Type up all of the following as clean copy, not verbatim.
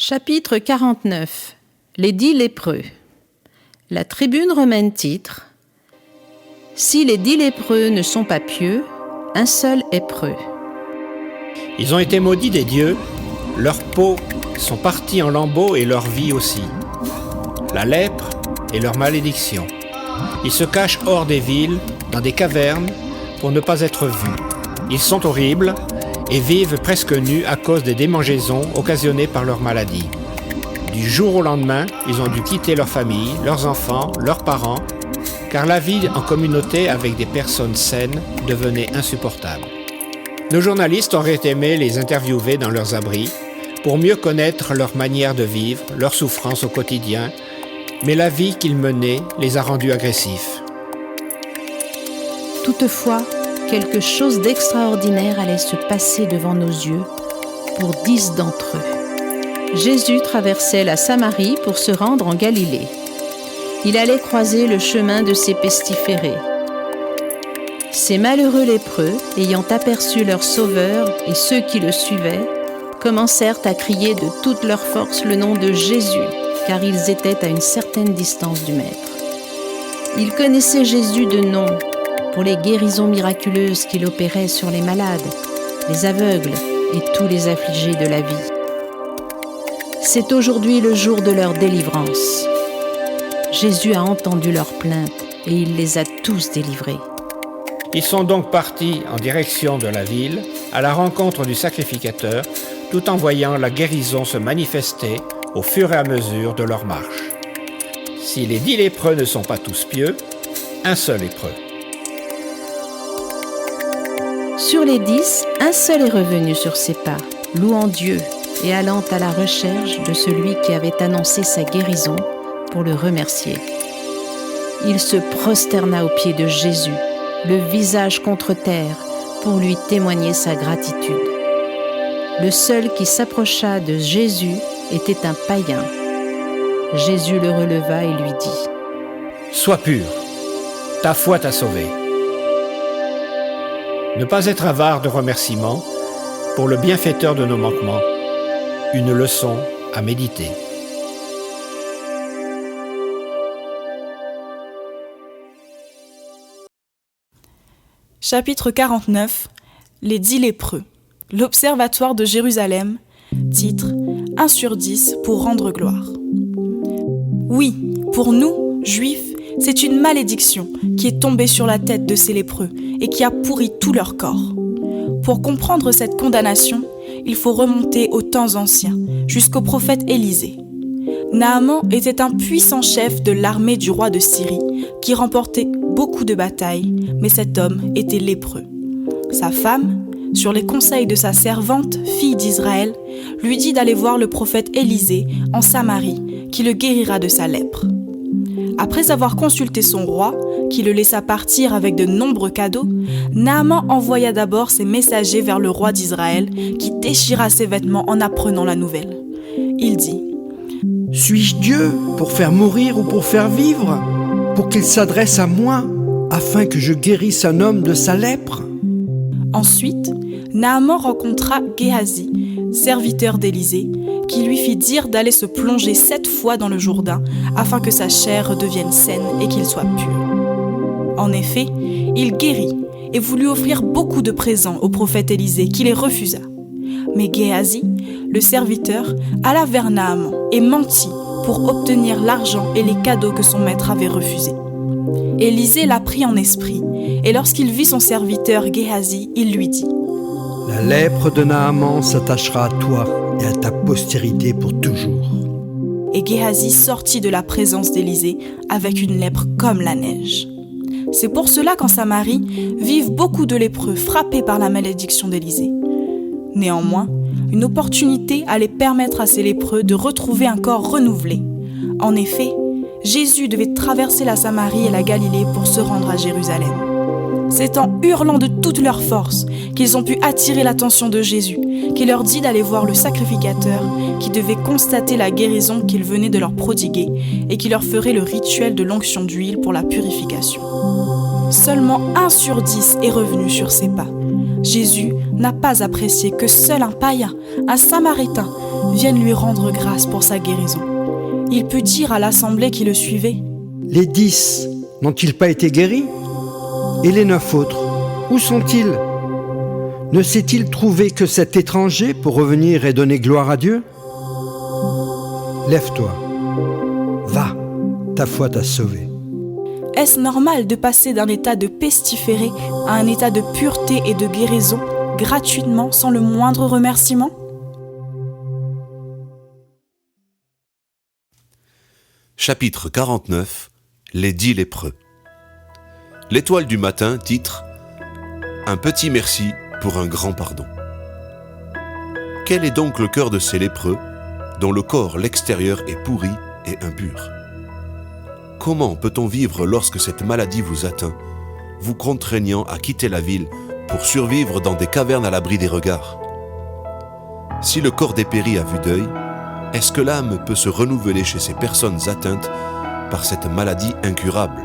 Chapitre 49. Les 10 lépreux. La tribune romaine titre « Si les 10 lépreux ne sont pas pieux, un seul est preux ». Ils ont été maudits des dieux, leurs peaux sont parties en lambeaux et leur vie aussi. La lèpre est leur malédiction. Ils se cachent hors des villes, dans des cavernes, pour ne pas être vus. Ils sont horribles et vivent presque nus à cause des démangeaisons occasionnées par leur maladie. Du jour au lendemain, ils ont dû quitter leur famille, leurs enfants, leurs parents, car la vie en communauté avec des personnes saines devenait insupportable. Nos journalistes auraient aimé les interviewer dans leurs abris pour mieux connaître leur manière de vivre, leurs souffrances au quotidien, mais la vie qu'ils menaient les a rendus agressifs. Toutefois, quelque chose d'extraordinaire allait se passer devant nos yeux pour 10 d'entre eux. Jésus traversait la Samarie pour se rendre en Galilée. Il allait croiser le chemin de ces pestiférés. Ces malheureux lépreux, ayant aperçu leur sauveur et ceux qui le suivaient, commencèrent à crier de toute leur force le nom de Jésus, car ils étaient à une certaine distance du Maître. Ils connaissaient Jésus de nom, pour les guérisons miraculeuses qu'il opérait sur les malades, les aveugles et tous les affligés de la vie. C'est aujourd'hui le jour de leur délivrance. Jésus a entendu leurs plaintes et il les a tous délivrés. Ils sont donc partis en direction de la ville, à la rencontre du sacrificateur, tout en voyant la guérison se manifester au fur et à mesure de leur marche. Si les 10 lépreux ne sont pas tous pieux, un seul est preux. Sur les 10, un seul est revenu sur ses pas, louant Dieu et allant à la recherche de celui qui avait annoncé sa guérison pour le remercier. Il se prosterna aux pieds de Jésus, le visage contre terre, pour lui témoigner sa gratitude. Le seul qui s'approcha de Jésus était un païen. Jésus le releva et lui dit : « Sois pur, ta foi t'a sauvé. » Ne pas être avare de remerciements pour le bienfaiteur de nos manquements. Une leçon à méditer. Chapitre 49. Les 10 lépreux. L'Observatoire de Jérusalem. Titre : 1 sur 10 pour rendre gloire. Oui, pour nous, Juifs, c'est une malédiction qui est tombée sur la tête de ces lépreux et qui a pourri tout leur corps. Pour comprendre cette condamnation, il faut remonter aux temps anciens, jusqu'au prophète Élisée. Naaman était un puissant chef de l'armée du roi de Syrie qui remportait beaucoup de batailles, mais cet homme était lépreux. Sa femme, sur les conseils de sa servante, fille d'Israël, lui dit d'aller voir le prophète Élisée en Samarie, qui le guérira de sa lèpre. Après avoir consulté son roi, qui le laissa partir avec de nombreux cadeaux, Naaman envoya d'abord ses messagers vers le roi d'Israël, qui déchira ses vêtements en apprenant la nouvelle. Il dit : « Suis-je Dieu pour faire mourir ou pour faire vivre ? Pour qu'il s'adresse à moi, afin que je guérisse un homme de sa lèpre ?» Ensuite, Naaman rencontra Géhazi, serviteur d'Élisée, qui lui fit dire d'aller se plonger 7 fois dans le Jourdain afin que sa chair redevienne saine et qu'il soit pur. En effet, il guérit et voulut offrir beaucoup de présents au prophète Élisée qui les refusa. Mais Géhazi, le serviteur, alla vers Naaman et mentit pour obtenir l'argent et les cadeaux que son maître avait refusés. Élisée l'a pris en esprit et lorsqu'il vit son serviteur Géhazi, il lui dit : « La lèpre de Naaman s'attachera à toi et à ta postérité pour toujours. » Et Géhazi sortit de la présence d'Élisée avec une lèpre comme la neige. C'est pour cela qu'en Samarie vivent beaucoup de lépreux frappés par la malédiction d'Élisée. Néanmoins, une opportunité allait permettre à ces lépreux de retrouver un corps renouvelé. En effet, Jésus devait traverser la Samarie et la Galilée pour se rendre à Jérusalem. C'est en hurlant de toute leur force qu'ils ont pu attirer l'attention de Jésus, qui leur dit d'aller voir le sacrificateur qui devait constater la guérison qu'il venait de leur prodiguer et qui leur ferait le rituel de l'onction d'huile pour la purification. Seulement 1 sur 10 est revenu sur ses pas. Jésus n'a pas apprécié que seul un païen, un samaritain, viennent lui rendre grâce pour sa guérison. Il peut dire à l'assemblée qui le suivait: Les 10 n'ont-ils pas été guéris? Et les 9 autres, où sont-ils? Ne s'est-il trouvé que cet étranger pour revenir et donner gloire à Dieu? Lève-toi, va, ta foi t'a sauvé. Est-ce normal de passer d'un état de pestiféré à un état de pureté et de guérison gratuitement sans le moindre remerciement? Chapitre 49. Les 10 lépreux. L'étoile du matin titre « Un petit merci pour un grand pardon ». Quel est donc le cœur de ces lépreux, dont le corps, l'extérieur, est pourri et impur? Comment peut-on vivre lorsque cette maladie vous atteint, vous contraignant à quitter la ville pour survivre dans des cavernes à l'abri des regards? Si le corps dépérit à vue d'œil, est-ce que l'âme peut se renouveler chez ces personnes atteintes par cette maladie incurable?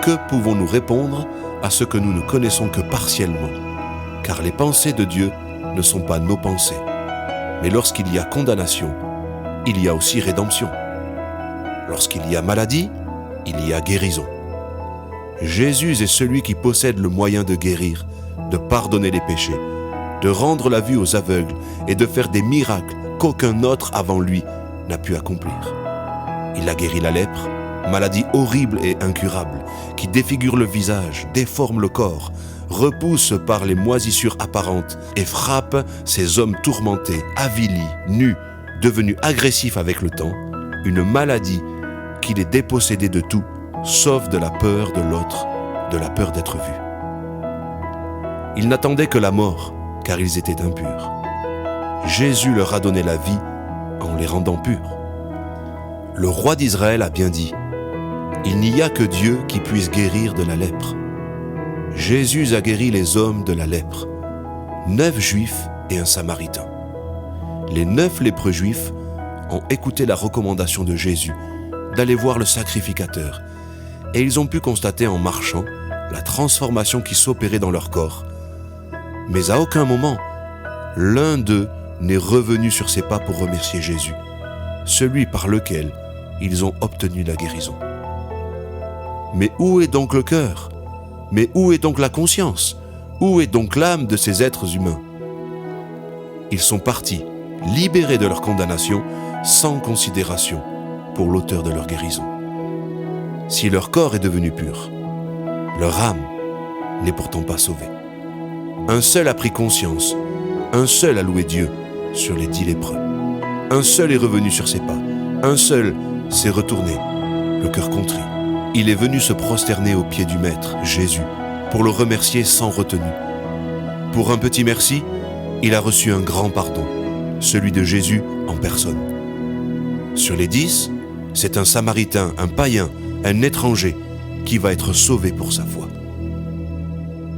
Que pouvons-nous répondre à ce que nous ne connaissons que partiellement? Car les pensées de Dieu ne sont pas nos pensées. Mais lorsqu'il y a condamnation, il y a aussi rédemption. Lorsqu'il y a maladie, il y a guérison. Jésus est celui qui possède le moyen de guérir, de pardonner les péchés, de rendre la vue aux aveugles et de faire des miracles qu'aucun autre avant lui n'a pu accomplir. Il a guéri la lèpre, maladie horrible et incurable, qui défigure le visage, déforme le corps, repousse par les moisissures apparentes et frappe ces hommes tourmentés, avilis, nus, devenus agressifs avec le temps, une maladie qui les dépossédait de tout, sauf de la peur de l'autre, de la peur d'être vus. Ils n'attendaient que la mort, car ils étaient impurs. Jésus leur a donné la vie en les rendant purs. Le roi d'Israël a bien dit: il n'y a que Dieu qui puisse guérir de la lèpre. Jésus a guéri les hommes de la lèpre, 9 juifs et un samaritain. Les 9 lépreux juifs ont écouté la recommandation de Jésus d'aller voir le sacrificateur, et ils ont pu constater en marchant la transformation qui s'opérait dans leur corps. Mais à aucun moment, l'un d'eux n'est revenu sur ses pas pour remercier Jésus, celui par lequel ils ont obtenu la guérison. Mais où est donc le cœur? Mais où est donc la conscience? Où est donc l'âme de ces êtres humains? Ils sont partis, libérés de leur condamnation, sans considération pour l'auteur de leur guérison. Si leur corps est devenu pur, leur âme n'est pourtant pas sauvée. Un seul a pris conscience, un seul a loué Dieu sur les 10 lépreux. Un seul est revenu sur ses pas, un seul s'est retourné, le cœur contrit. Il est venu se prosterner aux pieds du Maître, Jésus, pour le remercier sans retenue. Pour un petit merci, il a reçu un grand pardon, celui de Jésus en personne. Sur les 10, c'est un Samaritain, un païen, un étranger qui va être sauvé pour sa foi.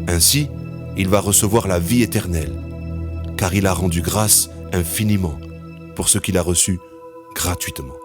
Ainsi, il va recevoir la vie éternelle, car il a rendu grâce infiniment pour ce qu'il a reçu gratuitement.